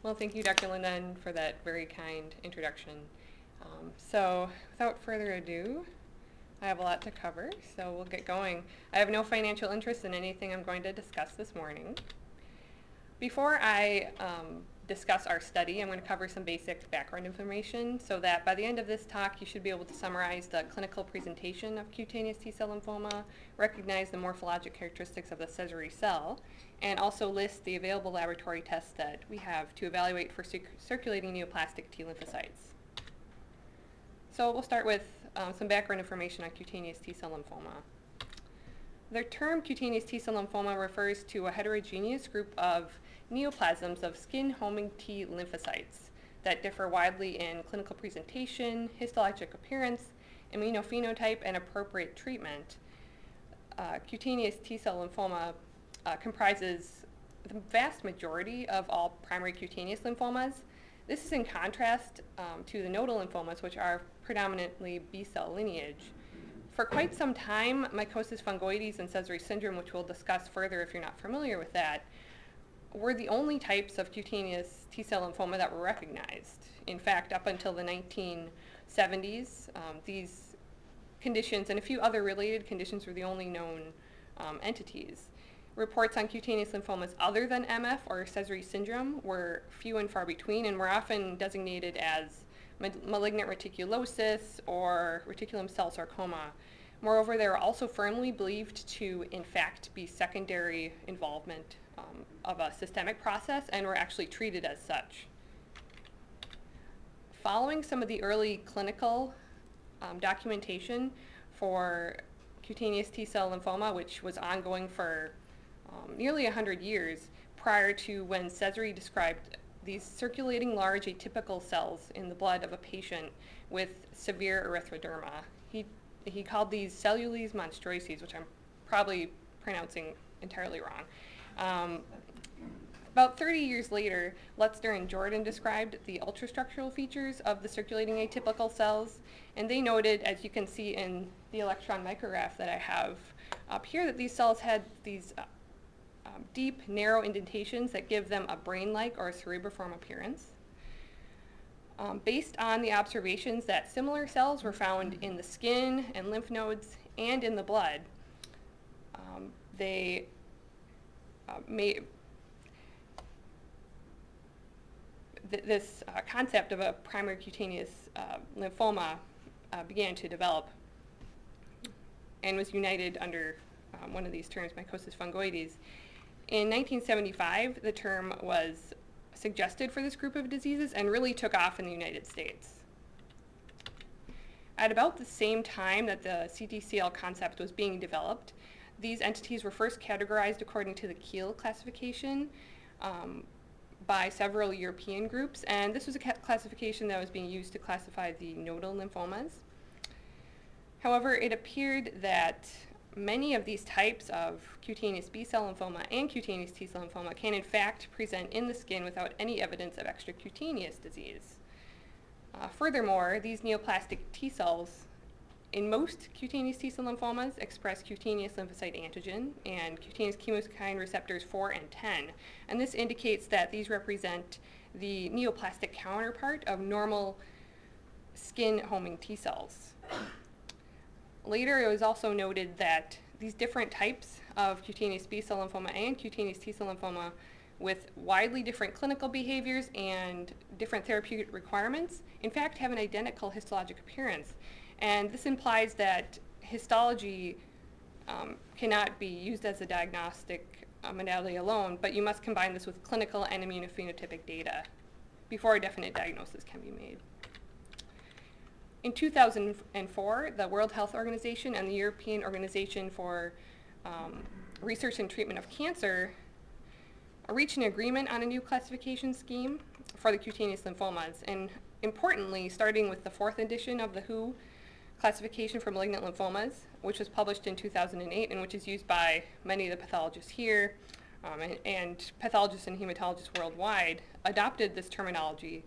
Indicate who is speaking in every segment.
Speaker 1: Well, thank you, Dr. Linden, for that very kind introduction. So without further ado, I have a lot to cover, so we'll get going. I have no financial interest in anything I'm going to discuss this morning. Before I discuss our study, I'm going to cover some basic background information so that by the end of this talk, you should be able to summarize the clinical presentation of cutaneous T-cell lymphoma, recognize the morphologic characteristics of the Sézary cell, and also list the available laboratory tests that we have to evaluate for circulating neoplastic T-lymphocytes. So we'll start with some background information on cutaneous T-cell lymphoma. The term cutaneous T-cell lymphoma refers to a heterogeneous group of neoplasms of skin-homing T lymphocytes that differ widely in clinical presentation, histologic appearance, immunophenotype, and appropriate treatment. Cutaneous T-cell lymphoma comprises the vast majority of all primary cutaneous lymphomas. This is in contrast to the nodal lymphomas, which are predominantly B-cell lineage. For quite some time, mycosis fungoides and Sézary syndrome, which we'll discuss further if you're not familiar with that, were the only types of cutaneous T-cell lymphoma that were recognized. In fact, up until the 1970s, these conditions and a few other related conditions were the only known entities. Reports on cutaneous lymphomas other than MF or Sézary syndrome were few and far between and were often designated as malignant reticulosis or reticulum cell sarcoma. Moreover, they were also firmly believed to, in fact, be secondary involvement of a systemic process and were actually treated as such. Following some of the early clinical documentation for cutaneous T-cell lymphoma, which was ongoing for nearly 100 years prior to when Sézary described these circulating large atypical cells in the blood of a patient with severe erythroderma. He called these cellules monstrosies, which I'm probably pronouncing entirely wrong. About 30 years later, Lutzner and Jordan described the ultrastructural features of the circulating atypical cells, and they noted, as you can see in the electron micrograph that I have up here, that these cells had these deep, narrow indentations that give them a brain-like or a cerebriform appearance. Based on the observations that similar cells were found in the skin and lymph nodes and in the blood, they this concept of a primary cutaneous lymphoma began to develop and was united under one of these terms, mycosis fungoides. In 1975, the term was suggested for this group of diseases and really took off in the United States. At about the same time that the CTCL concept was being developed, these entities were first categorized according to the Kiel classification by several European groups, and this was a classification that was being used to classify the nodal lymphomas. However, it appeared that many of these types of cutaneous B-cell lymphoma and cutaneous T-cell lymphoma can in fact present in the skin without any evidence of extracutaneous disease. Furthermore, these neoplastic T-cells in most cutaneous T-cell lymphomas express cutaneous lymphocyte antigen and cutaneous chemokine receptors 4 and 10, and this indicates that these represent the neoplastic counterpart of normal skin-homing T-cells. Later, it was also noted that these different types of cutaneous B-cell lymphoma and cutaneous T-cell lymphoma with widely different clinical behaviors and different therapeutic requirements, in fact, have an identical histologic appearance. And this implies that histology cannot be used as a diagnostic modality alone, but you must combine this with clinical and immunophenotypic data before a definite diagnosis can be made. In 2004, the World Health Organization and the European Organization for Research and Treatment of Cancer reached an agreement on a new classification scheme for the cutaneous lymphomas. And importantly, starting with the 4th edition of the WHO classification for malignant lymphomas, which was published in 2008 and which is used by many of the pathologists here and pathologists and hematologists worldwide, adopted this terminology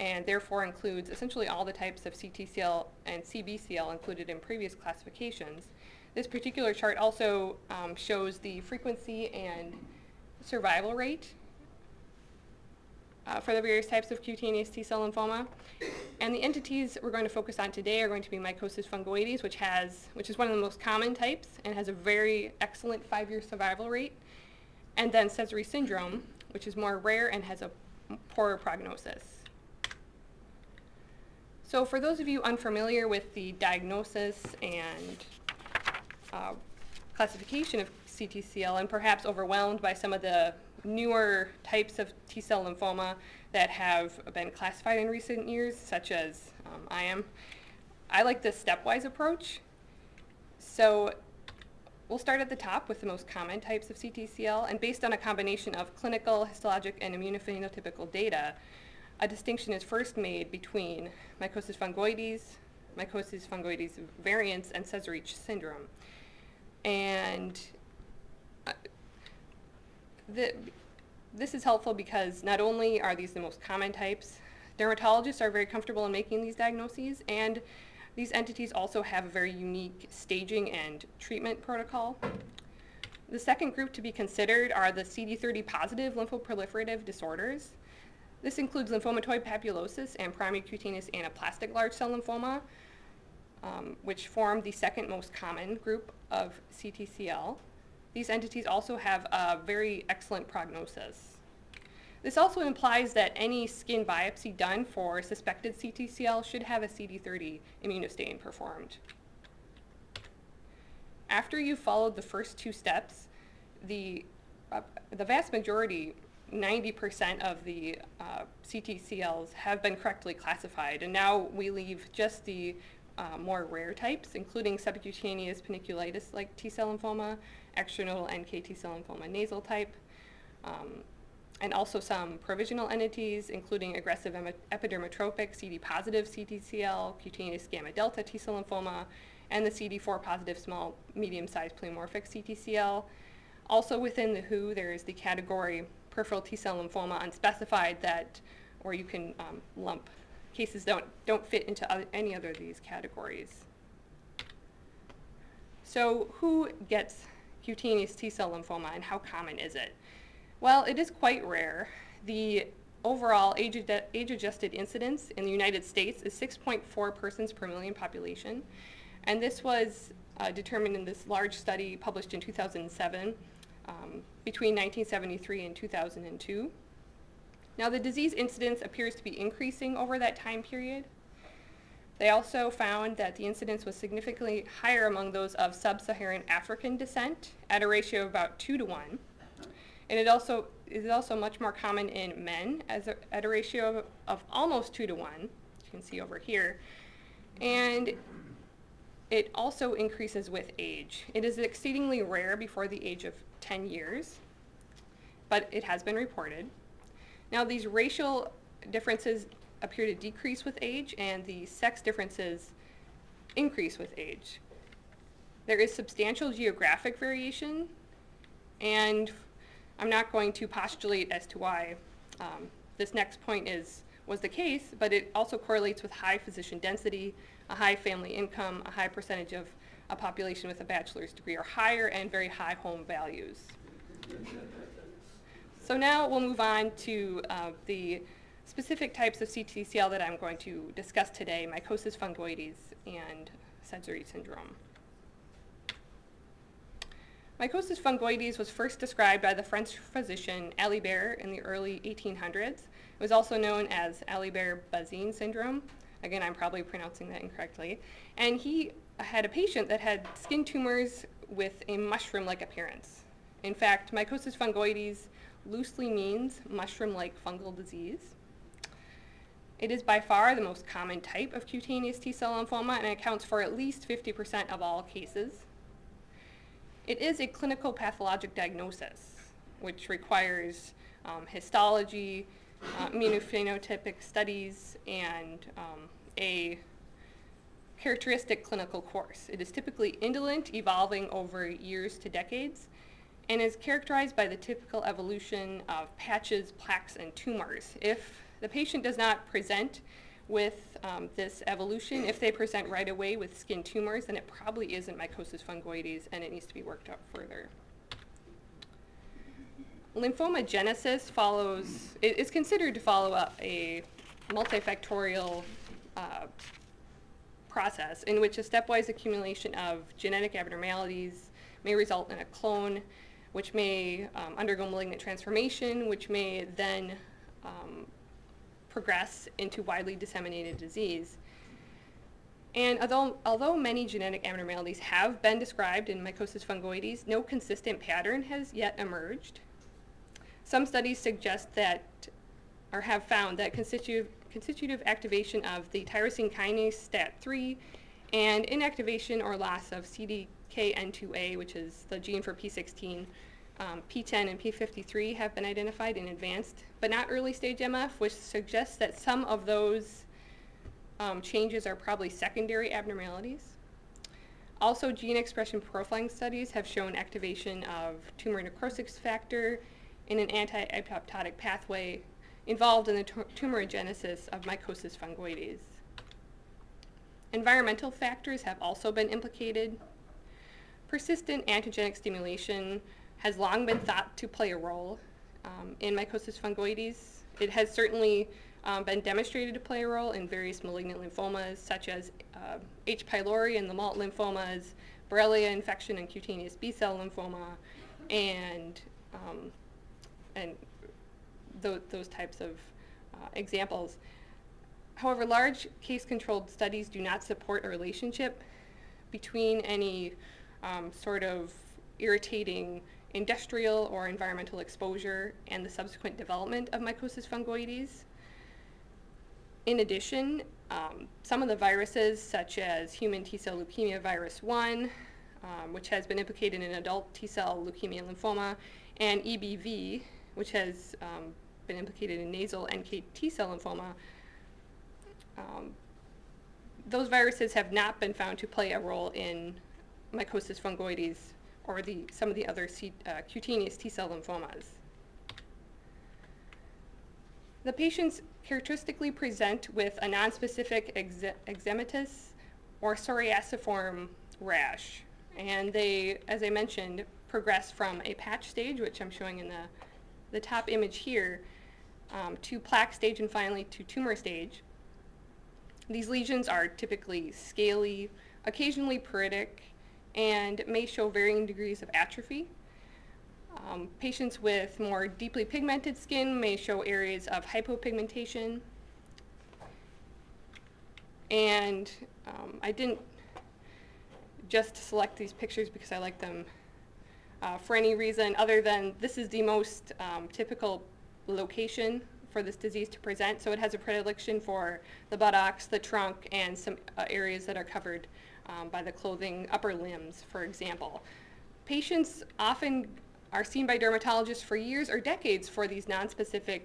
Speaker 1: and therefore includes essentially all the types of CTCL and CBCL included in previous classifications. This particular chart also shows the frequency and survival rate for the various types of cutaneous T-cell lymphoma. And the entities we're going to focus on today are going to be mycosis fungoides, which is one of the most common types and has a very excellent 5-year survival rate. And then Sézary syndrome, which is more rare and has a poorer prognosis. So for those of you unfamiliar with the diagnosis and classification of CTCL and perhaps overwhelmed by some of the newer types of T-cell lymphoma that have been classified in recent years, such as I like this stepwise approach. So we'll start at the top with the most common types of CTCL, and based on a combination of clinical, histologic, and immunophenotypical data, a distinction is first made between mycosis fungoides variants, and Sézary syndrome. And this is helpful because not only are these the most common types, dermatologists are very comfortable in making these diagnoses, and these entities also have a very unique staging and treatment protocol. The second group to be considered are the CD30 positive lymphoproliferative disorders. This includes lymphomatoid papulosis and primary cutaneous anaplastic large cell lymphoma, which form the second most common group of CTCL. These entities also have a very excellent prognosis. This also implies that any skin biopsy done for suspected CTCL should have a CD30 immunostain performed. After you've followed the first 2 steps, the vast majority, 90% of the CTCLs have been correctly classified, and now we leave just the more rare types, including subcutaneous paniculitis like T-cell lymphoma, extranodal NK T-cell lymphoma nasal type, and also some provisional entities, including aggressive epidermotropic CD-positive CTCL, cutaneous gamma delta T-cell lymphoma, and the CD4 positive small medium-sized pleomorphic CTCL. Also within the WHO, there is the category peripheral T-cell lymphoma unspecified, where you can lump cases don't fit into any other of these categories. So who gets cutaneous T-cell lymphoma and how common is it? Well, it is quite rare. The overall age-adjusted incidence in the United States is 6.4 persons per million population, and this was determined in this large study published in 2007 between 1973 and 2002. Now, the disease incidence appears to be increasing over that time period. They also found that the incidence was significantly higher among those of sub-Saharan African descent at a ratio of about 2 to 1. And it is also much more common in men at a ratio of almost 2 to 1, you can see over here. And it also increases with age. It is exceedingly rare before the age of 10 years, but it has been reported. Now, these racial differences appear to decrease with age, and the sex differences increase with age. There is substantial geographic variation, and I'm not going to postulate as to why this next point was the case, but it also correlates with high physician density, a high family income, a high percentage of a population with a bachelor's degree or higher, and very high home values. So now we'll move on to the specific types of CTCL that I'm going to discuss today, mycosis fungoides and Sézary syndrome. Mycosis fungoides was first described by the French physician Alibert in the early 1800s. It was also known as Alibert-Bazin syndrome. Again, I'm probably pronouncing that incorrectly. And he had a patient that had skin tumors with a mushroom-like appearance. In fact, mycosis fungoides loosely means mushroom-like fungal disease. It is by far the most common type of cutaneous T-cell lymphoma, and it accounts for at least 50% of all cases. It is a clinical pathologic diagnosis, which requires histology, immunophenotypic studies, and a characteristic clinical course. It is typically indolent, evolving over years to decades, and is characterized by the typical evolution of patches, plaques, and tumors. If the patient does not present with this evolution, if they present right away with skin tumors, then it probably isn't mycosis fungoides, and it needs to be worked up further. Lymphomagenesis is considered to follow a multifactorial process in which a stepwise accumulation of genetic abnormalities may result in a clone, which may undergo malignant transformation, which may then progress into widely disseminated disease. And although many genetic abnormalities have been described in mycosis fungoides, no consistent pattern has yet emerged. Some studies suggest that, or have found that constitutive activation of the tyrosine kinase STAT3 and inactivation or loss of CDKN2A, which is the gene for P16, P10 and P53 have been identified in advanced but not early stage MF, which suggests that some of those changes are probably secondary abnormalities. Also, gene expression profiling studies have shown activation of tumor necrosis factor in an anti-apoptotic pathway involved in the tumorigenesis of mycosis fungoides. Environmental factors have also been implicated. Persistent antigenic stimulation has long been thought to play a role in mycosis fungoides. It has certainly been demonstrated to play a role in various malignant lymphomas, such as H. pylori and the MALT lymphomas, Borrelia infection and cutaneous B-cell lymphoma, and those types of examples. However, large case-controlled studies do not support a relationship between any sort of irritating industrial or environmental exposure and the subsequent development of mycosis fungoides. In addition, some of the viruses, such as human T-cell leukemia virus 1, which has been implicated in adult T-cell leukemia lymphoma, and EBV, which has been implicated in nasal NK T-cell lymphoma, those viruses have not been found to play a role in mycosis fungoides or some of the other cutaneous T-cell lymphomas. The patients characteristically present with a nonspecific eczematous or psoriasiform rash, and they, as I mentioned, progress from a patch stage, which I'm showing in the top image here, to plaque stage and finally to tumor stage. These lesions are typically scaly, occasionally pruritic, and may show varying degrees of atrophy. Patients with more deeply pigmented skin may show areas of hypopigmentation. And I didn't just select these pictures because I like them for any reason other than this is the most typical location for this disease to present. So it has a predilection for the buttocks, the trunk, and some areas that are covered by the clothing, upper limbs, for example. Patients often are seen by dermatologists for years or decades for these nonspecific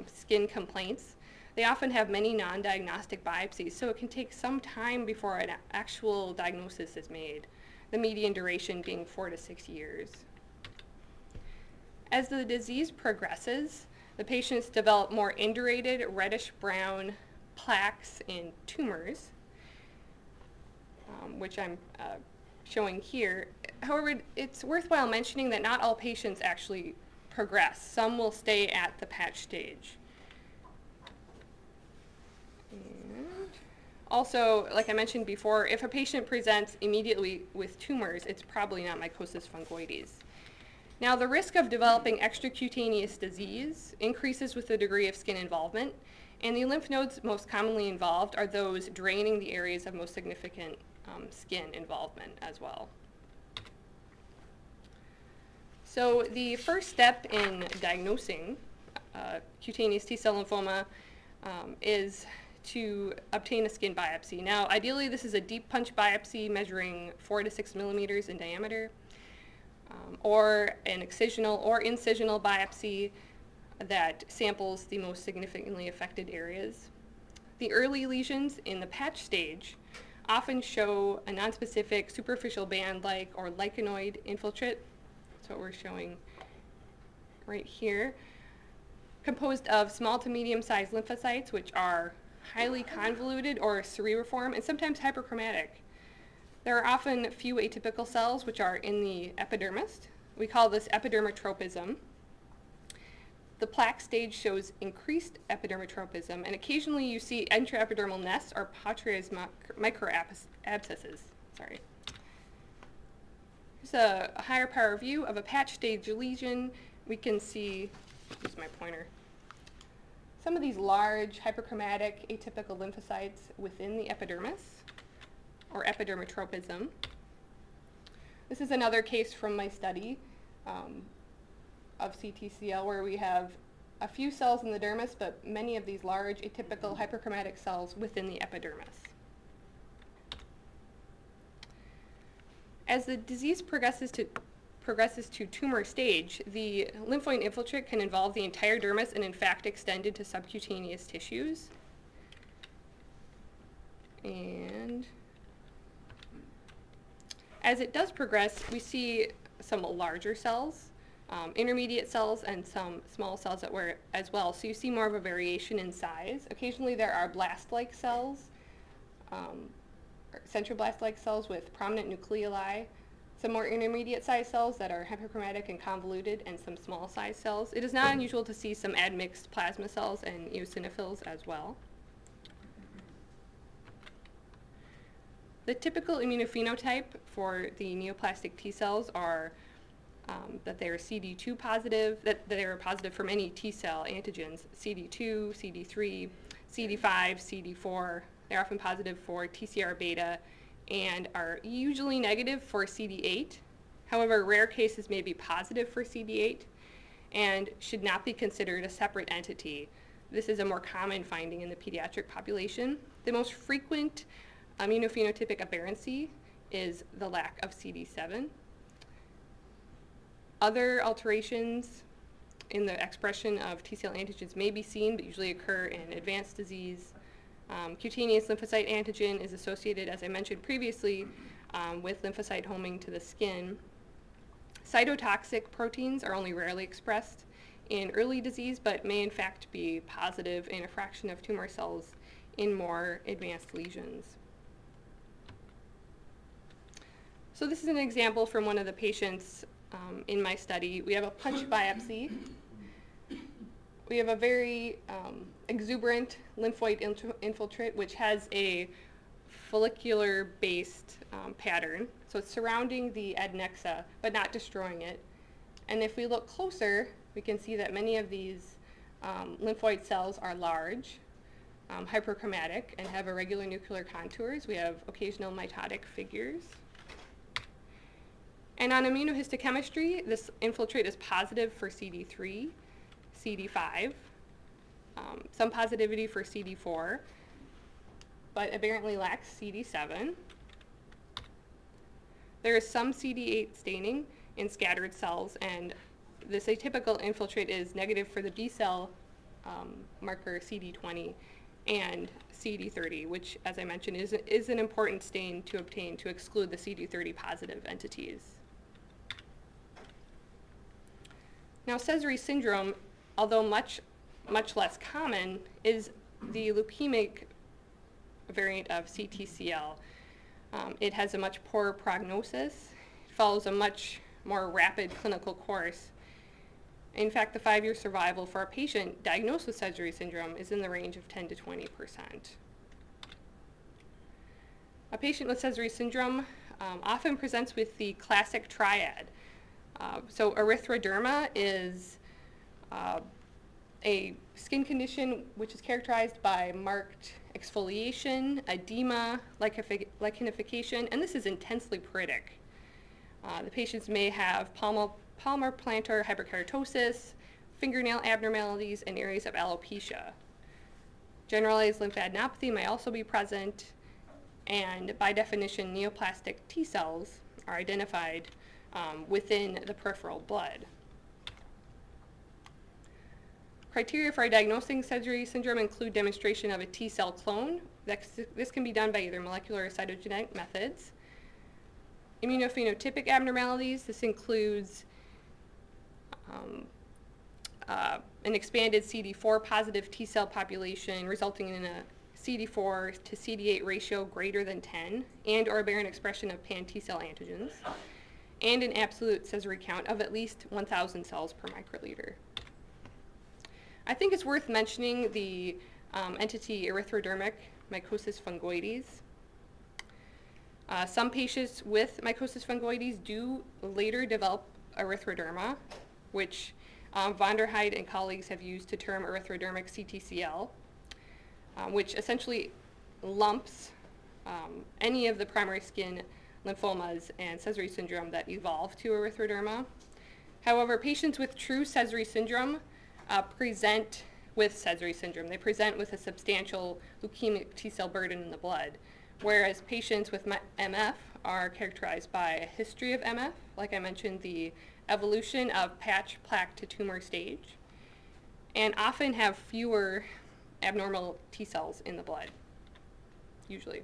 Speaker 1: skin complaints. They often have many non-diagnostic biopsies, so it can take some time before an actual diagnosis is made, the median duration being 4 to 6 years. As the disease progresses, the patients develop more indurated reddish-brown plaques and tumors, which I'm showing here. However, it's worthwhile mentioning that not all patients actually progress. Some will stay at the patch stage. And also, like I mentioned before, if a patient presents immediately with tumors, it's probably not mycosis fungoides. Now, the risk of developing extracutaneous disease increases with the degree of skin involvement, and the lymph nodes most commonly involved are those draining the areas of most significant skin involvement as well. So the first step in diagnosing cutaneous T-cell lymphoma is to obtain a skin biopsy. Now, ideally, this is a deep punch biopsy measuring 4 to 6 millimeters in diameter, or an excisional or incisional biopsy that samples the most significantly affected areas. The early lesions in the patch stage often show a nonspecific superficial band-like or lichenoid infiltrate. That's what we're showing right here, composed of small to medium-sized lymphocytes, which are highly convoluted or cerulariform and sometimes hyperchromatic. There are often few atypical cells which are in the epidermis. We call this epidermotropism. The plaque stage shows increased epidermotropism, and occasionally you see intraepidermal nests or Patre's microabscesses. Sorry. Here's a higher power view of a patch stage lesion. We can see, use my pointer, some of these large hyperchromatic atypical lymphocytes within the epidermis, or epidermotropism. This is another case from my study of CTCL where we have a few cells in the dermis, but many of these large atypical hyperchromatic cells within the epidermis. As the disease progresses to tumor stage, the lymphoid infiltrate can involve the entire dermis and in fact extend into subcutaneous tissues. And as it does progress, we see some larger cells, intermediate cells, and some small cells as well. So you see more of a variation in size. Occasionally there are blast-like cells, centroblast-like cells with prominent nucleoli, some more intermediate-sized cells that are hyperchromatic and convoluted, and some small-sized cells. It is not unusual to see some admixed plasma cells and eosinophils as well. The typical immunophenotype for the neoplastic T cells are that they are CD2 positive, that they are positive from any T cell antigens, CD2, CD3, CD5, CD4. They're often positive for TCR beta and are usually negative for CD8. However, rare cases may be positive for CD8 and should not be considered a separate entity. This is a more common finding in the pediatric population. The most frequent immunophenotypic aberrancy is the lack of CD7. Other alterations in the expression of T cell antigens may be seen, but usually occur in advanced disease. Cutaneous lymphocyte antigen is associated, as I mentioned previously, with lymphocyte homing to the skin. Cytotoxic proteins are only rarely expressed in early disease, but may in fact be positive in a fraction of tumor cells in more advanced lesions. So this is an example from one of the patients in my study. We have a punch biopsy. We have a very exuberant lymphoid infiltrate, which has a follicular-based pattern. So it's surrounding the adnexa, but not destroying it. And if we look closer, we can see that many of these lymphoid cells are large, hyperchromatic, and have irregular nuclear contours. We have occasional mitotic figures. And on immunohistochemistry, this infiltrate is positive for CD3, CD5, some positivity for CD4, but apparently lacks CD7. There is some CD8 staining in scattered cells, and this atypical infiltrate is negative for the B cell marker CD20 and CD30, which, as I mentioned, is an important stain to obtain to exclude the CD30 positive entities. Now, Sézary syndrome, although much less common, is the leukemic variant of CTCL. It has a much poorer prognosis. It follows a much more rapid clinical course. In fact, the 5-year survival for a patient diagnosed with Sézary syndrome is in the range of 10 to 20%. A patient with Sézary syndrome often presents with the classic triad. So erythroderma is a skin condition which is characterized by marked exfoliation, edema, lichenification, and this is intensely pruritic. The patients may have palmar-plantar hyperkeratosis, fingernail abnormalities, and areas of alopecia. Generalized lymphadenopathy may also be present, and by definition, neoplastic T cells are identified within the peripheral blood. Criteria for diagnosing Sézary syndrome include demonstration of a T cell clone. This can be done by either molecular or cytogenetic methods. Immunophenotypic abnormalities, this includes an expanded CD4 positive T cell population resulting in a CD4 to CD8 ratio greater than 10 and or aberrant expression of pan T cell antigens, and an absolute Sézary count of at least 1,000 cells per microliter. I think it's worth mentioning the entity Erythrodermic mycosis fungoides. Some patients with mycosis fungoides do later develop erythroderma, which von der Heide and colleagues have used to term erythrodermic CTCL, which essentially lumps any of the primary skin lymphomas and Sézary syndrome that evolve to erythroderma. However, patients with true Sézary syndrome present with Sézary syndrome. They present with a substantial leukemic T-cell burden in the blood, whereas patients with MF are characterized by a history of MF, like I mentioned, the evolution of patch, plaque to tumor stage, and often have fewer abnormal T-cells in the blood, usually.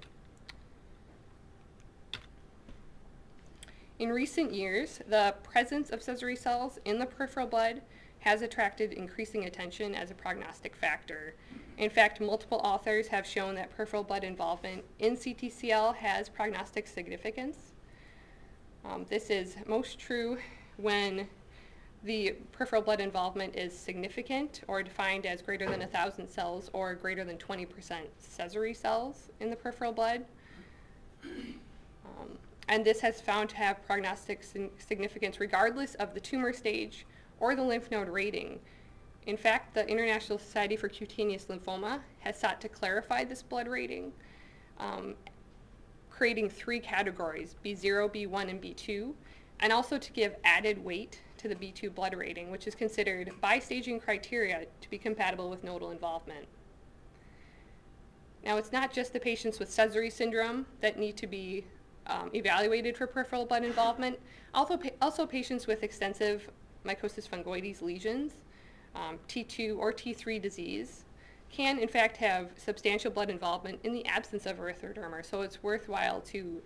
Speaker 1: In recent years, the presence of Sézary cells in the peripheral blood has attracted increasing attention as a prognostic factor. In fact, multiple authors have shown that peripheral blood involvement in CTCL has prognostic significance. This is most true when the peripheral blood involvement is significant or defined as greater than 1,000 cells or greater than 20% Sézary cells in the peripheral blood. And this has found to have prognostic significance regardless of the tumor stage or the lymph node rating. In fact, the International Society for Cutaneous Lymphoma has sought to clarify this blood rating, creating 3 categories, B0, B1, and B2, and also to give added weight to the B2 blood rating, which is considered by staging criteria to be compatible with nodal involvement. Now, it's not just the patients with Sézary syndrome that need to be evaluated for peripheral blood involvement. Also patients with extensive mycosis fungoides lesions, T2 or T3 disease, can in fact have substantial blood involvement in the absence of erythroderma, so it's worthwhile to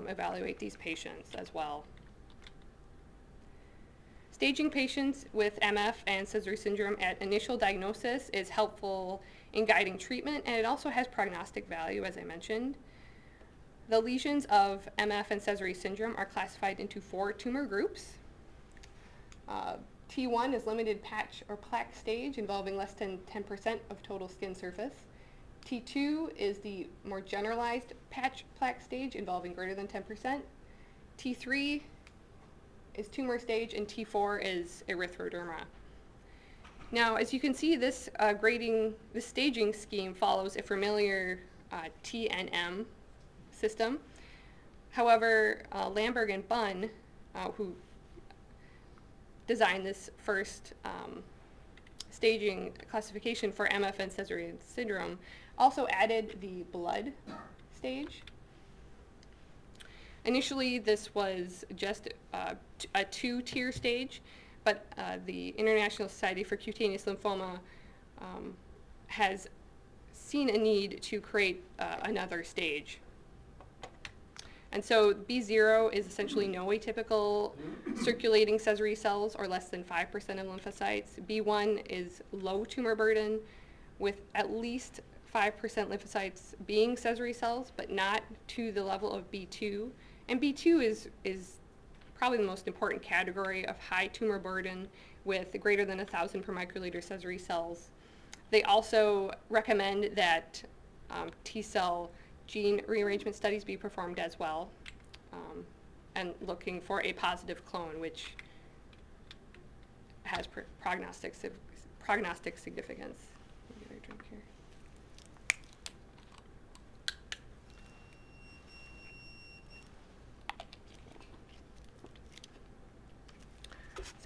Speaker 1: evaluate these patients as well. Staging patients with MF and Sézary syndrome at initial diagnosis is helpful in guiding treatment, and it also has prognostic value, as I mentioned. The lesions of MF and Sézary syndrome are classified into 4 tumor groups. T1 is limited patch or plaque stage involving less than 10% of total skin surface. T2 is the more generalized patch plaque stage involving greater than 10%. T3 is tumor stage, and T4 is erythroderma. Now, as you can see, this staging scheme follows a familiar T&M system. However, Lamberg and Bunn, who designed this first staging classification for MF and Sézary syndrome, also added the blood stage. Initially, this was just a 2-tier stage, but the International Society for Cutaneous Lymphoma has seen a need to create another stage. And so B0 is essentially no atypical circulating Sézary cells, or less than 5% of lymphocytes. B1 is low tumor burden with at least 5% lymphocytes being Sézary cells, but not to the level of B2. And B2 is probably the most important category of high tumor burden with greater than 1,000 per microliter Sézary cells. They also recommend that T-cell gene rearrangement studies be performed as well, and looking for a positive clone, which has prognostic significance. Let me get a drink here.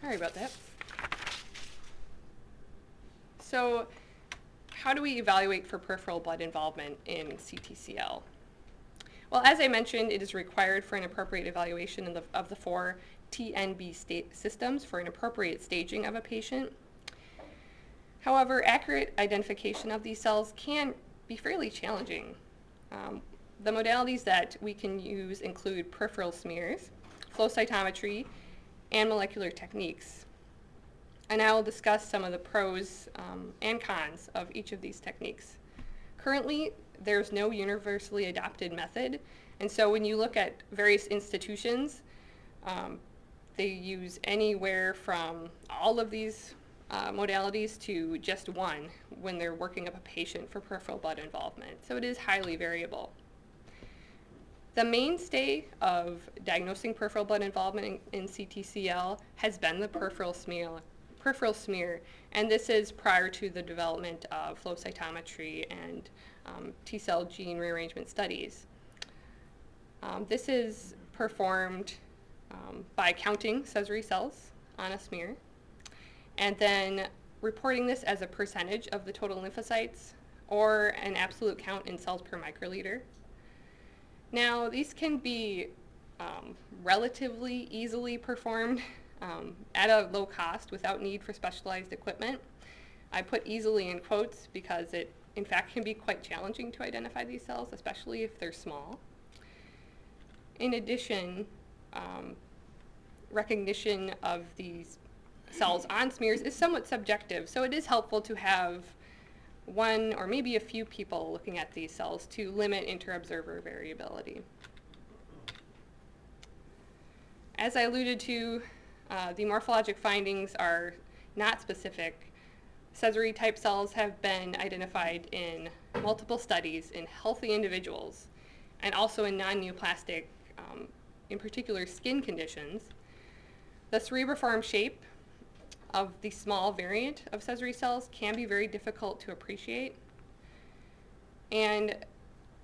Speaker 1: Sorry about that. So, how do we evaluate for peripheral blood involvement in CTCL? Well, as I mentioned, it is required for an appropriate evaluation of the 4 TNB systems for an appropriate staging of a patient. However, accurate identification of these cells can be fairly challenging. The modalities that we can use include peripheral smears, flow cytometry, and molecular techniques. And I will discuss some of the pros and cons of each of these techniques. Currently, there's no universally adopted method, and so when you look at various institutions, they use anywhere from all of these modalities to just one when they're working up a patient for peripheral blood involvement. So it is highly variable. The mainstay of diagnosing peripheral blood involvement in CTCL has been the peripheral smear, and this is prior to the development of flow cytometry and T-cell gene rearrangement studies. This is performed by counting Sézary cells on a smear, and then reporting this as a percentage of the total lymphocytes or an absolute count in cells per microliter. Now, these can be relatively easily performed at a low cost without need for specialized equipment. I put easily in quotes because it, in fact, can be quite challenging to identify these cells, especially if they're small. In addition, recognition of these cells on smears is somewhat subjective, so it is helpful to have one or maybe a few people looking at these cells to limit inter-observer variability. As I alluded to, the morphologic findings are not specific. Sézary type cells have been identified in multiple studies in healthy individuals and also in non-neoplastic, in particular skin conditions. The cerebriform shape of the small variant of Sézary cells can be very difficult to appreciate. And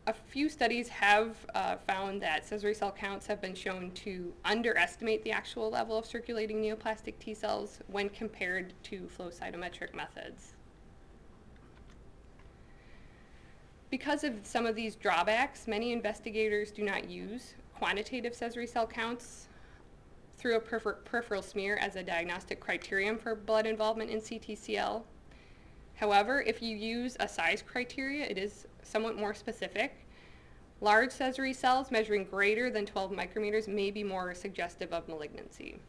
Speaker 1: a few studies have found that Sézary cell counts have been shown to underestimate the actual level of circulating neoplastic T cells when compared to flow cytometric methods. Because of some of these drawbacks, many investigators do not use quantitative Sézary cell counts through a peripheral smear as a diagnostic criterion for blood involvement in CTCL. However, if you use a size criteria, it is somewhat more specific. Large Sézary cells measuring greater than 12 micrometers may be more suggestive of malignancy.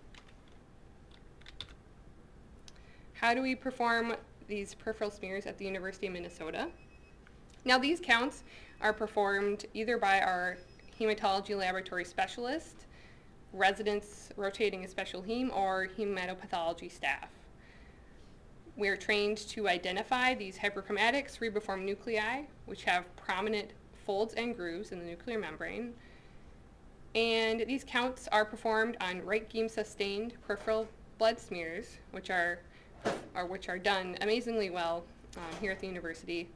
Speaker 1: How do we perform these peripheral smears at the University of Minnesota? Now, these counts are performed either by our hematology laboratory specialist, residents rotating a special heme, or hematopathology staff. We are trained to identify these hyperchromatic cerebriform nuclei, which have prominent folds and grooves in the nuclear membrane. And these counts are performed on right Guim sustained peripheral blood smears, which are done amazingly well here at the university,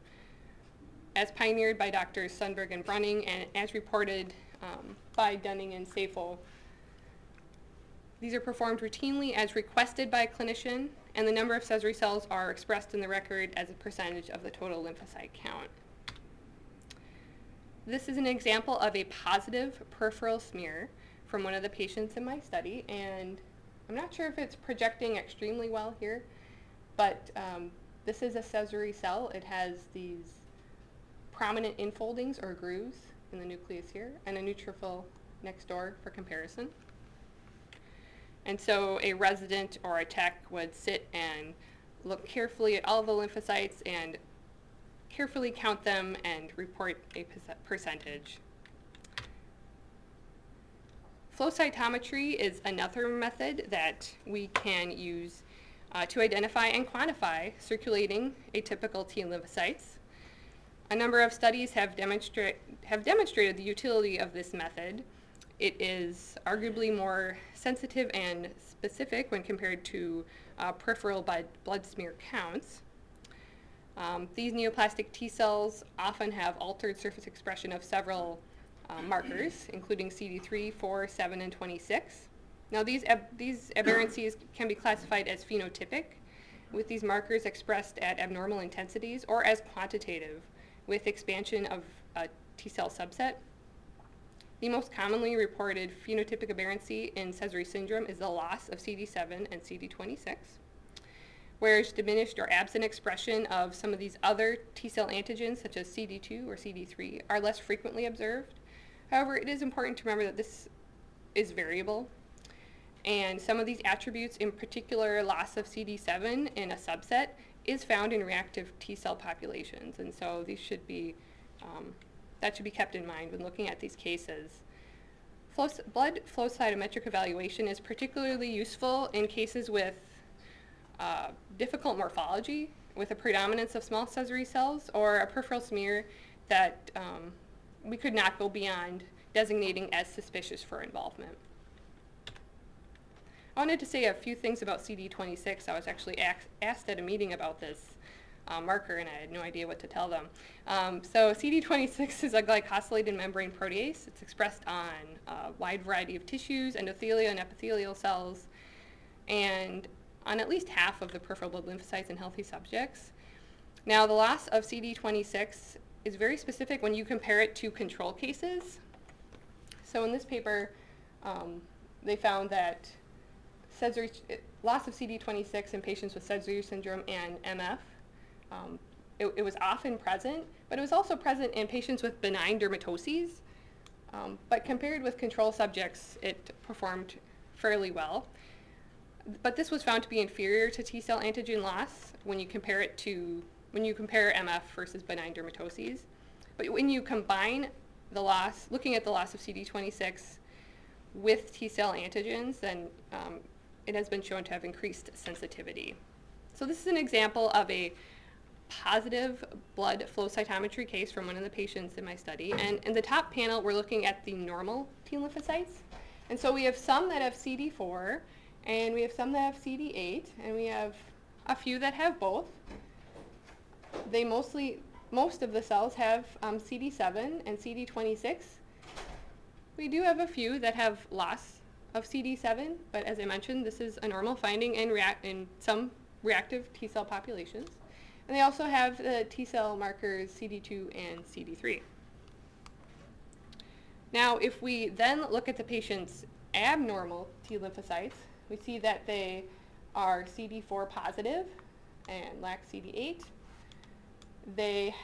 Speaker 1: as pioneered by Drs. Sundberg and Brunning, and as reported by Dunning and Safel. These are performed routinely as requested by a clinician, and the number of Sézary cells are expressed in the record as a percentage of the total lymphocyte count. This is an example of a positive peripheral smear from one of the patients in my study, and I'm not sure if it's projecting extremely well here, but this is a Sézary cell. It has these prominent infoldings or grooves in the nucleus here, and a neutrophil next door for comparison. And so a resident or a tech would sit and look carefully at all the lymphocytes and carefully count them and report a percentage. Flow cytometry is another method that we can use to identify and quantify circulating atypical T lymphocytes. A number of studies have demonstrated the utility of this method. It is arguably more sensitive and specific when compared to peripheral blood smear counts. These neoplastic T cells often have altered surface expression of several markers, including CD3, 4, 7, and 26. Now, these aberrancies can be classified as phenotypic, with these markers expressed at abnormal intensities, or as quantitative, with expansion of a T cell subset. The most commonly reported phenotypic aberrancy in Sézary syndrome is the loss of CD7 and CD26, whereas diminished or absent expression of some of these other T-cell antigens, such as CD2 or CD3, are less frequently observed. However, it is important to remember that this is variable, and some of these attributes, in particular loss of CD7 in a subset, is found in reactive T-cell populations, and so these should be that should be kept in mind when looking at these cases. Blood flow cytometric evaluation is particularly useful in cases with difficult morphology with a predominance of small Sézary cells, or a peripheral smear that we could not go beyond designating as suspicious for involvement. I wanted to say a few things about CD26. I was actually asked at a meeting about this marker, and I had no idea what to tell them. So CD26 is a glycosylated membrane protease. It's expressed on a wide variety of tissues, endothelial and epithelial cells, and on at least half of the peripheral blood lymphocytes in healthy subjects. Now, the loss of CD26 is very specific when you compare it to control cases. So in this paper, they found that loss of CD26 in patients with Sézary syndrome and MF, it was often present, but it was also present in patients with benign dermatoses. But compared with control subjects, it performed fairly well. But this was found to be inferior to T-cell antigen loss when you compare MF versus benign dermatoses. But when you combine the loss, looking at the loss of CD26 with T-cell antigens, then it has been shown to have increased sensitivity. So this is an example of a positive blood flow cytometry case from one of the patients in my study. And in the top panel, we're looking at the normal T lymphocytes. And so we have some that have CD4, and we have some that have CD8, and we have a few that have both. Most of the cells have CD7 and CD26. We do have a few that have loss of CD7, but as I mentioned, this is a normal finding in some reactive T cell populations. And they also have the T cell markers CD2 and CD3. Now, if we then look at the patient's abnormal T lymphocytes, we see that they are CD4 positive and lack CD8. They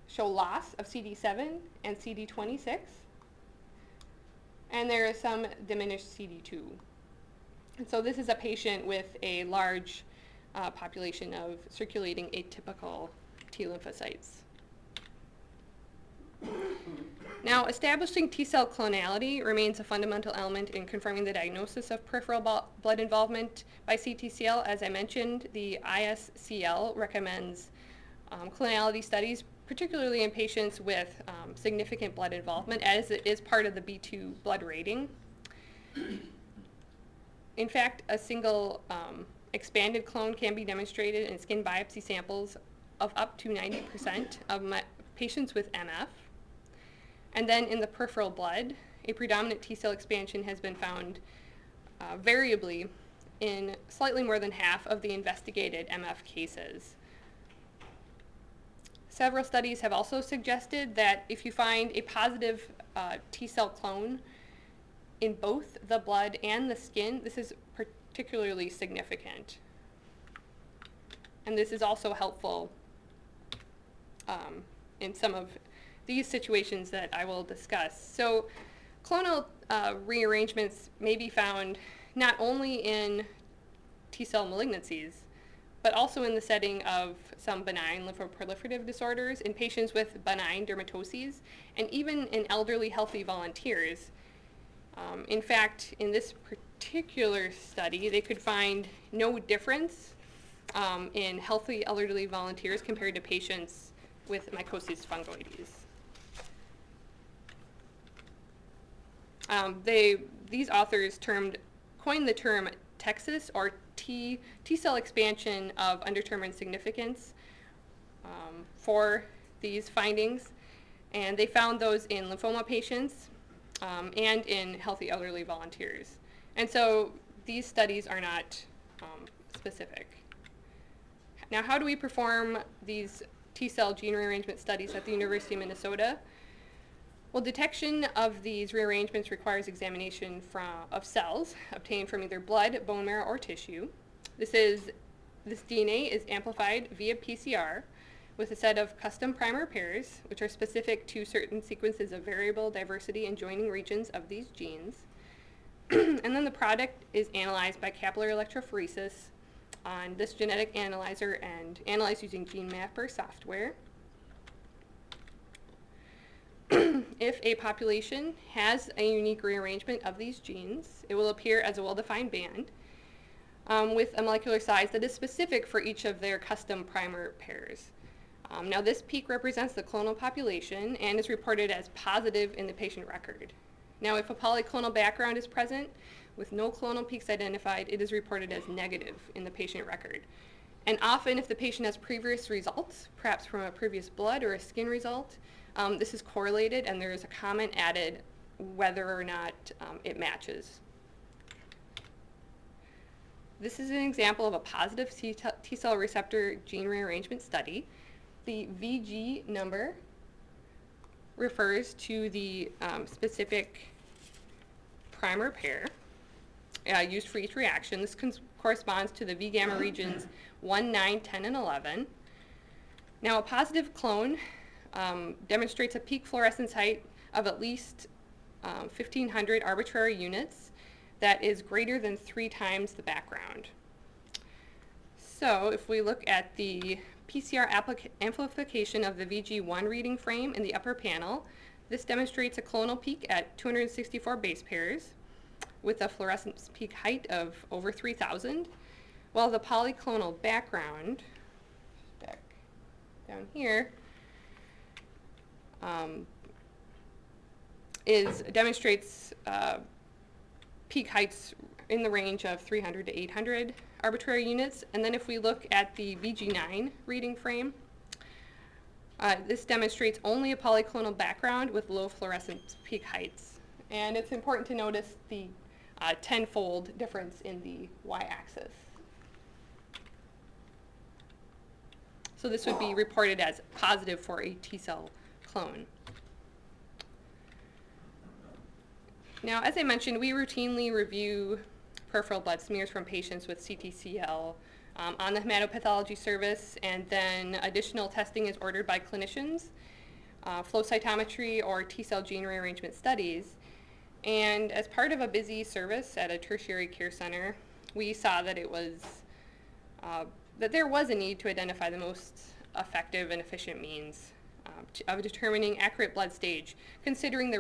Speaker 1: show loss of CD7 and CD26. And there is some diminished CD2. And so this is a patient with a large population of circulating atypical T lymphocytes. Now, establishing T-cell clonality remains a fundamental element in confirming the diagnosis of peripheral blood involvement by CTCL. As I mentioned, the ISCL recommends clonality studies, particularly in patients with significant blood involvement, as it is part of the B2 blood rating. In fact, a single expanded clone can be demonstrated in skin biopsy samples of up to 90% of patients with MF. And then in the peripheral blood, a predominant T-cell expansion has been found variably in slightly more than half of the investigated MF cases. Several studies have also suggested that if you find a positive T-cell clone in both the blood and the skin, this is particularly significant. And this is also helpful in some of these situations that I will discuss. So clonal rearrangements may be found not only in T-cell malignancies, but also in the setting of some benign lymphoproliferative disorders in patients with benign dermatoses, and even in elderly healthy volunteers. In fact, in this particular study, they could find no difference in healthy elderly volunteers compared to patients with mycosis fungoides. These authors coined the term Texas, or T-cell expansion of undetermined significance for these findings, and they found those in lymphoma patients and in healthy elderly volunteers. And so these studies are not specific. Now, how do we perform these T-cell gene rearrangement studies at the University of Minnesota? Well, detection of these rearrangements requires examination of cells obtained from either blood, bone marrow, or tissue. This DNA is amplified via PCR with a set of custom primer pairs, which are specific to certain sequences of variable diversity and joining regions of these genes. And then the product is analyzed by capillary electrophoresis on this genetic analyzer and analyzed using GeneMapper software. If a population has a unique rearrangement of these genes, it will appear as a well-defined band. with a molecular size that is specific for each of their custom primer pairs. Now this peak represents the clonal population and is reported as positive in the patient record. Now if a polyclonal background is present with no clonal peaks identified, it is reported as negative in the patient record. And often if the patient has previous results, perhaps from a previous blood or a skin result, this is correlated and there is a comment added whether or not it matches. This is an example of a positive T-cell receptor gene rearrangement study. The VG number refers to the specific primer pair used for each reaction. This corresponds to the V gamma regions 1, 9, 10, and 11. Now a positive clone demonstrates a peak fluorescence height of at least 1,500 arbitrary units that is greater than 3 times the background. So if we look at the PCR amplification of the VG1 reading frame in the upper panel, this demonstrates a clonal peak at 264 base pairs with a fluorescence peak height of over 3,000, while the polyclonal background, back down here, demonstrates peak heights in the range of 300 to 800 arbitrary units. And then if we look at the VG9 reading frame, this demonstrates only a polyclonal background with low fluorescence peak heights. And it's important to notice the tenfold difference in the y-axis. So this would be reported as positive for a T-cell clone. Now, as I mentioned, we routinely review peripheral blood smears from patients with CTCL on the hematopathology service, and then additional testing is ordered by clinicians, flow cytometry or T-cell gene rearrangement studies. And as part of a busy service at a tertiary care center, we saw that that there was a need to identify the most effective and efficient means of determining accurate blood stage, considering the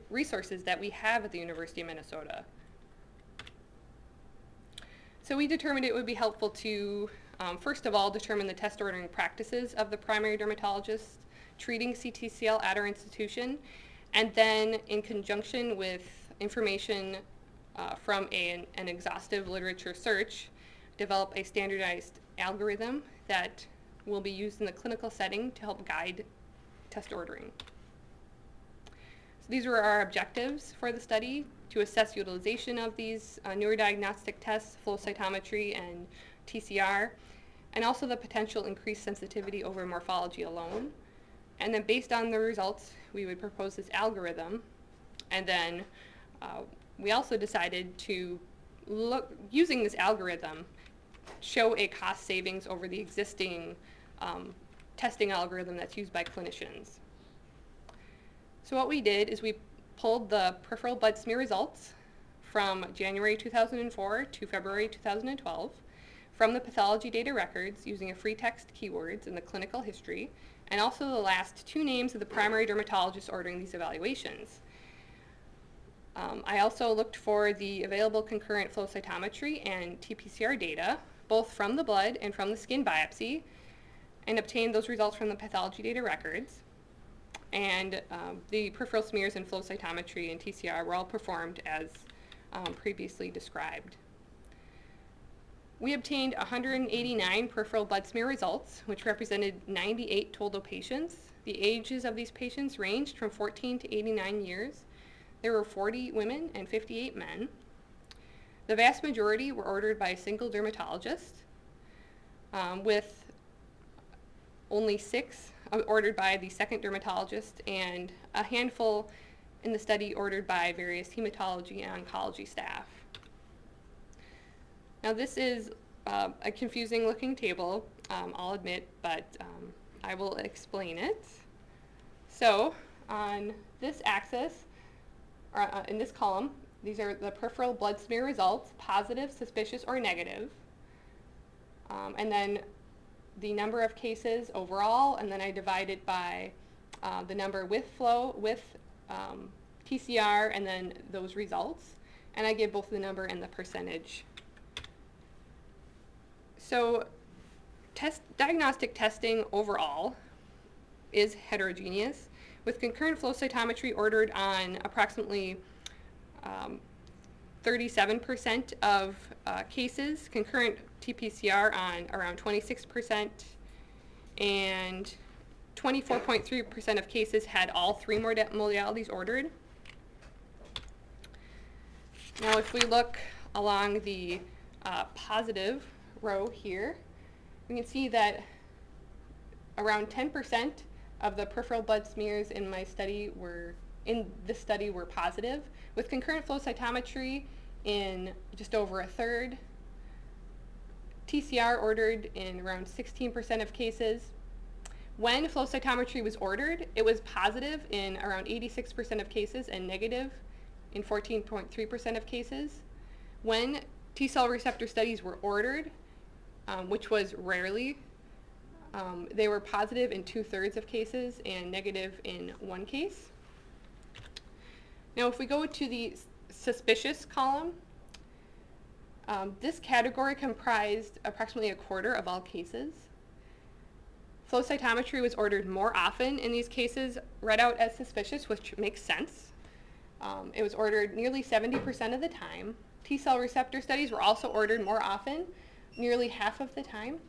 Speaker 1: resources that we have at the University of Minnesota. So we determined it would be helpful to, first of all, determine the test ordering practices of the primary dermatologist treating CTCL at our institution, and then in conjunction with information from an exhaustive literature search, develop a standardized algorithm that will be used in the clinical setting to help guide test ordering. So these were our objectives for the study: to assess utilization of these newer diagnostic tests, flow cytometry and TCR, and also the potential increased sensitivity over morphology alone. And then based on the results, we would propose this algorithm. And then we also decided to look, using this algorithm, show a cost savings over the existing testing algorithm that's used by clinicians. So what we did is we pulled the peripheral blood smear results from January 2004 to February 2012 from the pathology data records using a free text keywords in the clinical history, and also the last 2 names of the primary dermatologists ordering these evaluations. I also looked for the available concurrent flow cytometry and TPCR data, both from the blood and from the skin biopsy, and obtained those results from the pathology data records. And the peripheral smears and flow cytometry and TCR were all performed as previously described. We obtained 189 peripheral blood smear results, which represented 98 total patients. The ages of these patients ranged from 14 to 89 years. There were 40 women and 58 men. The vast majority were ordered by a single dermatologist, with only 6 ordered by the second dermatologist, and a handful in the study ordered by various hematology and oncology staff. Now this is a confusing looking table, I'll admit, but I will explain it. So on this axis, or in this column, these are the peripheral blood smear results, positive, suspicious, or negative. And then the number of cases overall, and then I divide it by the number with flow, with TCR, and then those results. And I give both the number and the percentage So diagnostic testing overall is heterogeneous, with concurrent flow cytometry ordered on approximately 37% of cases, concurrent TPCR on around 26%, and 24.3% of cases had all three modalities ordered. Now, if we look along the positive row here, we can see that around 10% of the peripheral blood smears in this study were positive, with concurrent flow cytometry in just over a third, TCR ordered in around 16% of cases. When flow cytometry was ordered, it was positive in around 86% of cases and negative in 14.3% of cases. When T-cell receptor studies were ordered, which was rarely, they were positive in 2/3 of cases and negative in one case. Now, if we go to the suspicious column, this category comprised approximately a quarter of all cases. Flow cytometry was ordered more often in these cases, read out as suspicious, which makes sense. It was ordered nearly 70% of the time. T-cell receptor studies were also ordered more often, nearly half of the time.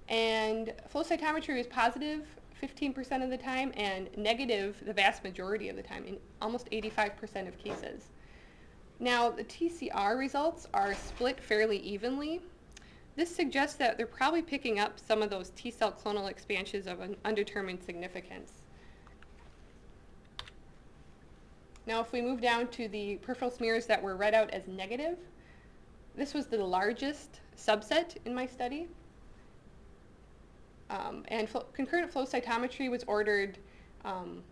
Speaker 1: And flow cytometry was positive 15% of the time and negative the vast majority of the time in almost 85% of cases. Now, the TCR results are split fairly evenly. This suggests that they're probably picking up some of those T-cell clonal expansions of an undetermined significance. Now, if we move down to the peripheral smears that were read out as negative, this was the largest subset in my study. And concurrent flow cytometry was ordered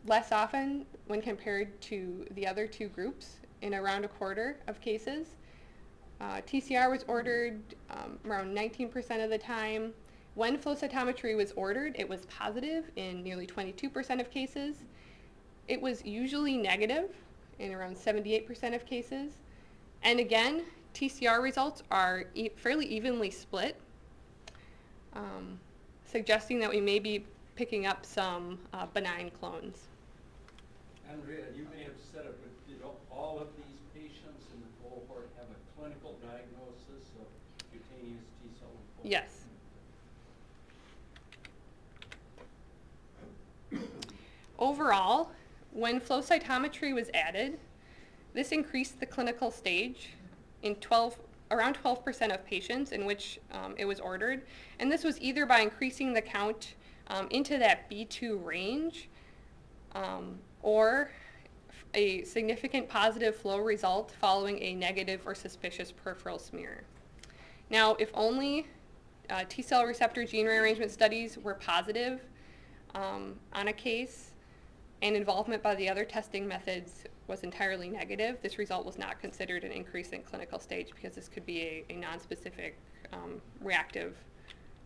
Speaker 1: less often when compared to the other two groups in around a quarter of cases. TCR was ordered around 19% of the time. When flow cytometry was ordered, it was positive in nearly 22% of cases. It was usually negative in around 78% of cases. And again, TCR results are fairly evenly split, suggesting that we may be picking up some benign clones.
Speaker 2: Andrea, you may have said it, but did all of these patients in the cohort have a clinical diagnosis of cutaneous T-cell lymphoma?
Speaker 1: Yes. Overall, when flow cytometry was added, this increased the clinical stage in around 12% of patients in which it was ordered. And this was either by increasing the count into that B2 range or a significant positive flow result following a negative or suspicious peripheral smear. Now, if only T-cell receptor gene rearrangement studies were positive on a case and involvement by the other testing methods was entirely negative, this result was not considered an increase in clinical stage because this could be a nonspecific reactive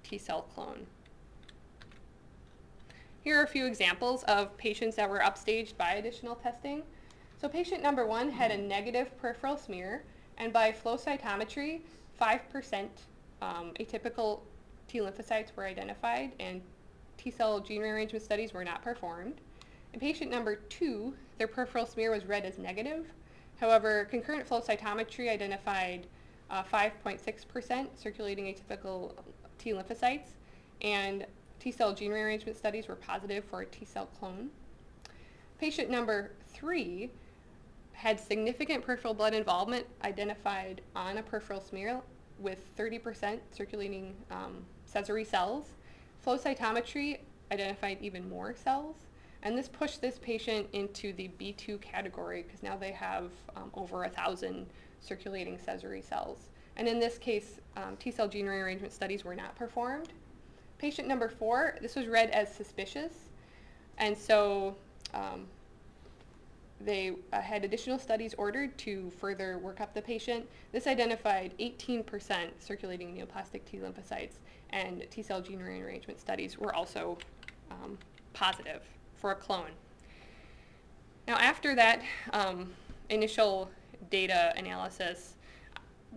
Speaker 1: T-cell clone. Here are a few examples of patients that were upstaged by additional testing. So patient number 1 had a negative peripheral smear, and by flow cytometry, 5% atypical T lymphocytes were identified, and T-cell gene rearrangement studies were not performed. In patient number 2, their peripheral smear was read as negative. However, concurrent flow cytometry identified 5.6% circulating atypical T lymphocytes, and T-cell gene rearrangement studies were positive for a T-cell clone. Patient number 3 had significant peripheral blood involvement identified on a peripheral smear with 30% circulating Sézary cells. Flow cytometry identified even more cells, and this pushed this patient into the B2 category because now they have over 1,000 circulating Sézary cells. And in this case, T-cell gene rearrangement studies were not performed. Patient number 4, this was read as suspicious, and so they had additional studies ordered to further work up the patient. This identified 18% circulating neoplastic T lymphocytes, and T-cell gene rearrangement studies were also positive for a clone. Now, after that initial data analysis,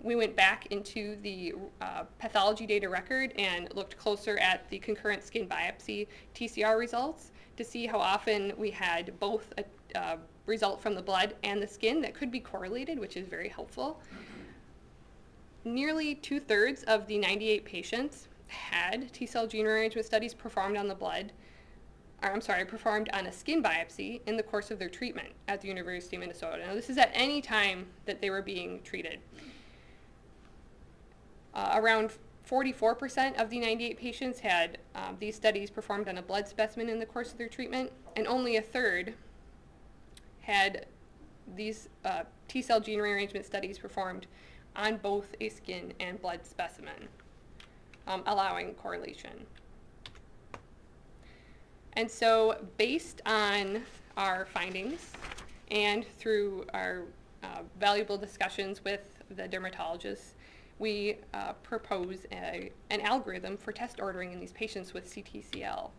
Speaker 1: we went back into the pathology data record and looked closer at the concurrent skin biopsy TCR results to see how often we had both a result from the blood and the skin that could be correlated, which is very helpful. Nearly 2/3 of the 98 patients had T-cell gene rearrangement studies performed on the blood, performed on a skin biopsy in the course of their treatment at the University of Minnesota. Now, this is at any time that they were being treated. Around 44% of the 98 patients had these studies performed on a blood specimen in the course of their treatment, and only 1/3 had these T-cell gene rearrangement studies performed on both a skin and blood specimen, allowing correlation. And so based on our findings and through our valuable discussions with the dermatologists, we propose an algorithm for test ordering in these patients with CTCL.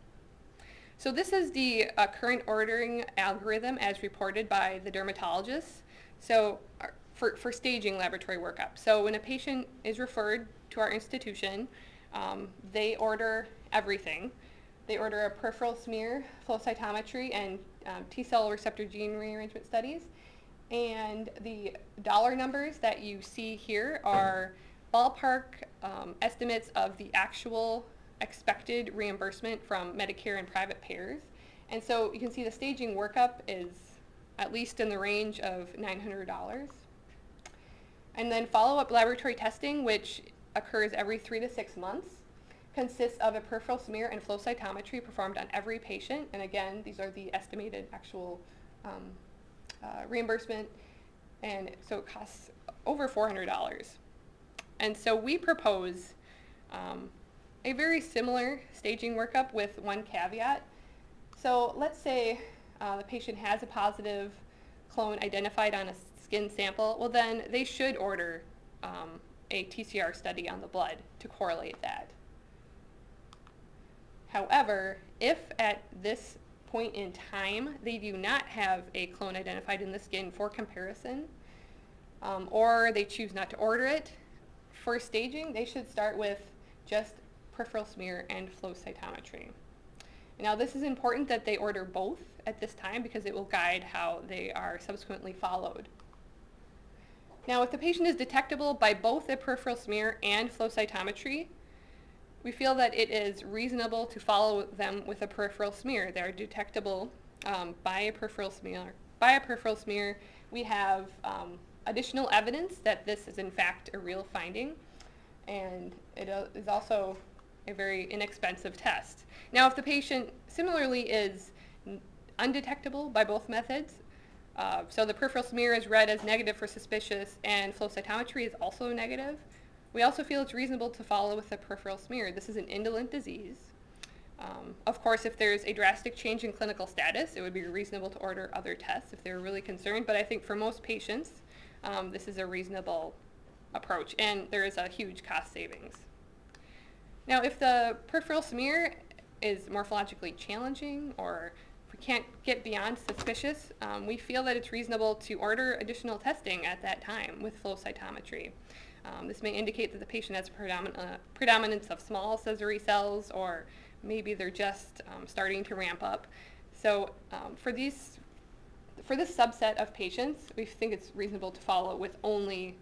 Speaker 1: So this is the current ordering algorithm as reported by the dermatologists. So for staging laboratory workup. So when a patient is referred to our institution, they order everything. They order a peripheral smear, flow cytometry, and T-cell receptor gene rearrangement studies. And the dollar numbers that you see here are ballpark estimates of the actual expected reimbursement from Medicare and private payers. And so you can see the staging workup is at least in the range of $900. And then follow-up laboratory testing, which occurs every 3 to 6 months, consists of a peripheral smear and flow cytometry performed on every patient. And again, these are the estimated actual reimbursement. And so it costs over $400. And so we propose a very similar staging workup with one caveat. So let's say the patient has a positive clone identified on a skin sample. Well, then they should order a TCR study on the blood to correlate that. However, if at this point in time they do not have a clone identified in the skin for comparison, or they choose not to order it, for staging, they should start with just peripheral smear and flow cytometry. Now, this is important that they order both at this time because it will guide how they are subsequently followed. Now, if the patient is detectable by both a peripheral smear and flow cytometry, we feel that it is reasonable to follow them with a peripheral smear. They are detectable by a peripheral smear. We have additional evidence that this is in fact a real finding, and it is also a very inexpensive test. Now, if the patient similarly is undetectable by both methods, so the peripheral smear is read as negative for suspicious and flow cytometry is also negative, we also feel it's reasonable to follow with a peripheral smear. This is an indolent disease. Of course, if there's a drastic change in clinical status, it would be reasonable to order other tests if they're really concerned, but I think for most patients, this is a reasonable approach, and there is a huge cost savings. Now, if the peripheral smear is morphologically challenging or if we can't get beyond suspicious, we feel that it's reasonable to order additional testing at that time with flow cytometry. This may indicate that the patient has a predominance of small Sézary cells, or maybe they're just starting to ramp up. So for this subset of patients, we think it's reasonable to follow with only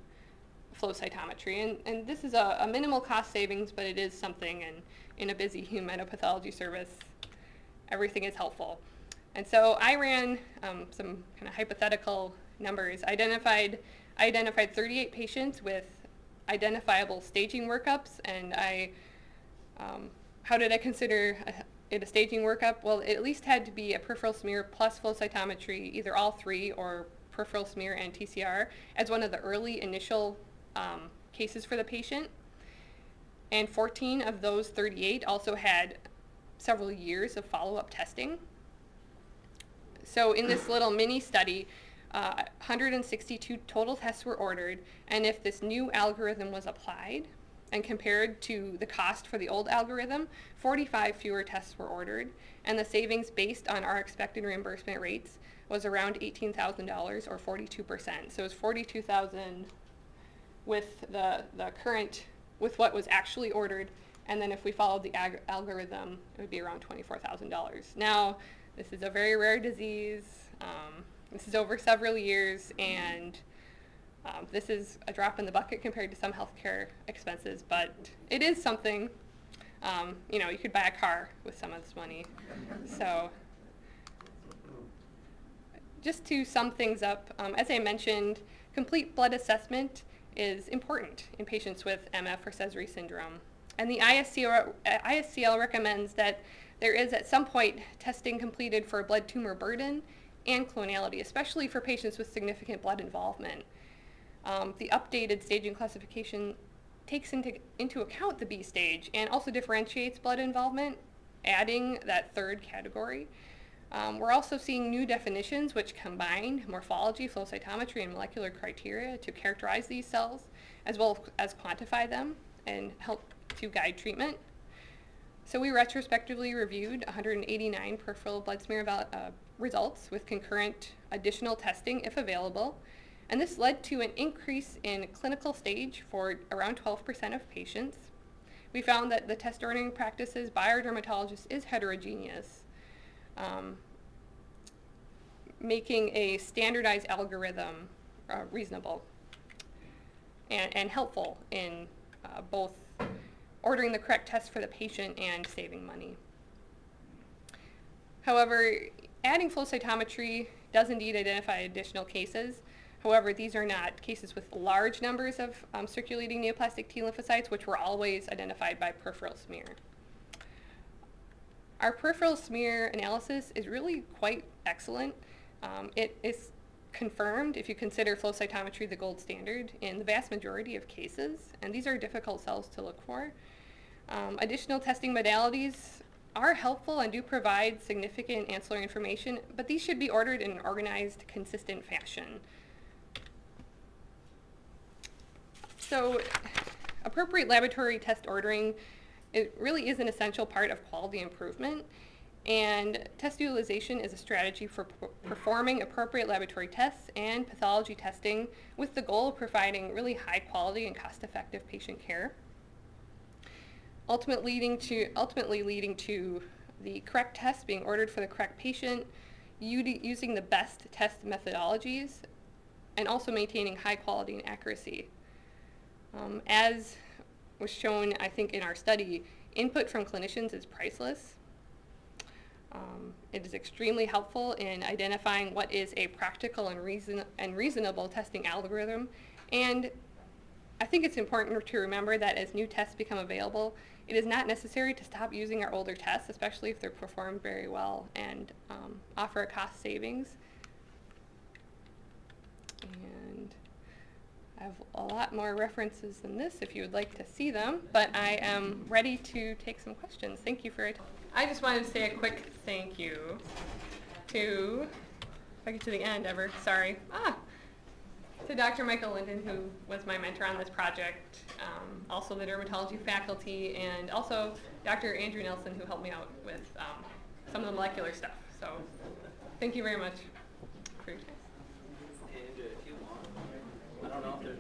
Speaker 1: flow cytometry. And this is a minimal cost savings, but it is something, and in a busy hematopathology service, everything is helpful. And so I ran some kind of hypothetical numbers. I identified 38 patients with identifiable staging workups, and how did I consider it a staging workup? Well, it at least had to be a peripheral smear plus flow cytometry, either all three or peripheral smear and TCR, as one of the early initial cases for the patient. And 14 of those 38 also had several years of follow-up testing. So in this little mini study, 162 total tests were ordered, and if this new algorithm was applied and compared to the cost for the old algorithm, 45 fewer tests were ordered, and the savings based on our expected reimbursement rates was around $18,000 or 42%. So it was $42,000 with the current, with what was actually ordered, and then if we followed the algorithm, it would be around $24,000. Now, this is a very rare disease. This is over several years, and this is a drop in the bucket compared to some healthcare expenses, but it is something. You know, you could buy a car with some of this money. So, just to sum things up, as I mentioned, complete blood assessment is important in patients with MF or Sézary syndrome. And the ISCL recommends that there is at some point testing completed for blood tumor burden and clonality, especially for patients with significant blood involvement. The updated staging classification takes into account the B stage and also differentiates blood involvement, adding that third category. We're also seeing new definitions which combine morphology, flow cytometry, and molecular criteria to characterize these cells, as well as quantify them and help to guide treatment. So we retrospectively reviewed 189 peripheral blood smear results with concurrent additional testing if available, and this led to an increase in clinical stage for around 12% of patients. We found that the test ordering practices by our dermatologists is heterogeneous, making a standardized algorithm reasonable and helpful in both ordering the correct test for the patient and saving money. However, adding flow cytometry does indeed identify additional cases. However, these are not cases with large numbers of circulating neoplastic T lymphocytes, which were always identified by peripheral smear. Our peripheral smear analysis is really quite excellent. It is confirmed if you consider flow cytometry the gold standard in the vast majority of cases, and these are difficult cells to look for. Additional testing modalities are helpful and do provide significant ancillary information, but these should be ordered in an organized, consistent fashion. So, appropriate laboratory test ordering, it really is an essential part of quality improvement, and test utilization is a strategy for performing appropriate laboratory tests and pathology testing with the goal of providing really high quality and cost-effective patient care, ultimately leading to the correct test being ordered for the correct patient, using the best test methodologies, and also maintaining high quality and accuracy. As was shown, I think, in our study, input from clinicians is priceless. It is extremely helpful in identifying what is a practical and reasonable testing algorithm, and I think it's important to remember that as new tests become available, it is not necessary to stop using our older tests, especially if they're performed very well and offer a cost savings. And I have a lot more references than this if you would like to see them, but I am ready to take some questions. Thank you for your time. I just wanted to say a quick thank you to, if I get to the end ever, sorry, to Dr. Michael Linden, who was my mentor on this project, also the dermatology faculty, and also Dr. Andrew Nelson, who helped me out with some of the molecular stuff. So thank you very much for your time.
Speaker 2: And if you want, I don't know if there's